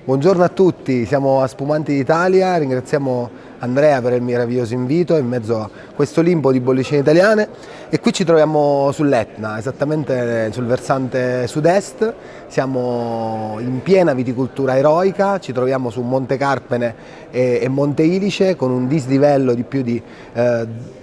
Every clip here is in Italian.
Buongiorno a tutti, siamo a Spumanti d'Italia, ringraziamo Andrea per il meraviglioso invito in mezzo a questo limbo di bollicine italiane e qui ci troviamo sull'Etna, esattamente sul versante sud-est, siamo in piena viticoltura eroica, ci troviamo su Monte Carpene e Monte Ilice con un dislivello di più di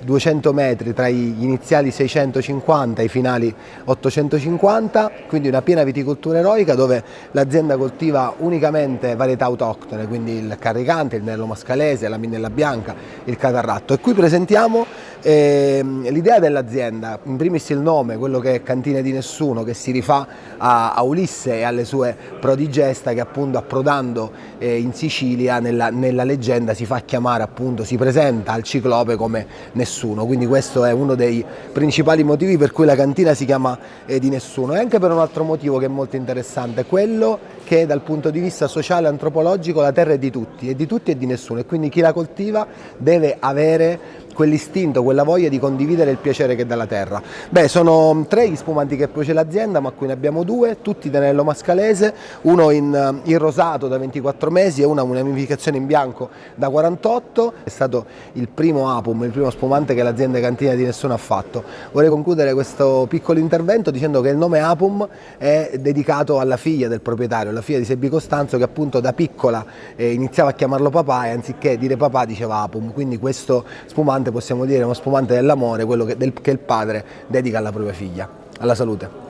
200 metri tra gli iniziali 650 e i finali 850, quindi una piena viticoltura eroica dove l'azienda coltiva unicamente varietà autoctone, quindi il Carricante, il Nello Mascalese, la Minnella Bianca, il Catarratto. E qui presentiamo l'idea dell'azienda, in primis il nome, quello che è Cantine di Nessuno, che si rifà a Ulisse e alle sue prodigesta che appunto approdando in Sicilia nella leggenda si fa chiamare appunto, si presenta al Ciclope come Nessuno, quindi questo è uno dei principali motivi per cui la cantina si chiama di Nessuno e anche per un altro motivo che è molto interessante, quello che dal punto di vista sociale e antropologico la terra è di tutti e di nessuno e quindi chi la coltiva deve avere quell'istinto, quella voglia di condividere il piacere che dà la terra. Beh, sono 3 gli spumanti che produce l'azienda, ma qui ne abbiamo 2, tutti Tenello Mascalese, uno in rosato da 24 mesi e una unificazione in bianco da 48. È stato il primo Apum, il primo spumante che l'azienda Cantina di Nessuno ha fatto. Vorrei concludere questo piccolo intervento dicendo che il nome Apum è dedicato alla figlia del proprietario, la figlia di Sebbi Costanzo, che appunto da piccola iniziava a chiamarlo papà e anziché dire papà diceva Apum, quindi questo spumante possiamo dire è uno spumante dell'amore, quello che il padre dedica alla propria figlia. Alla salute.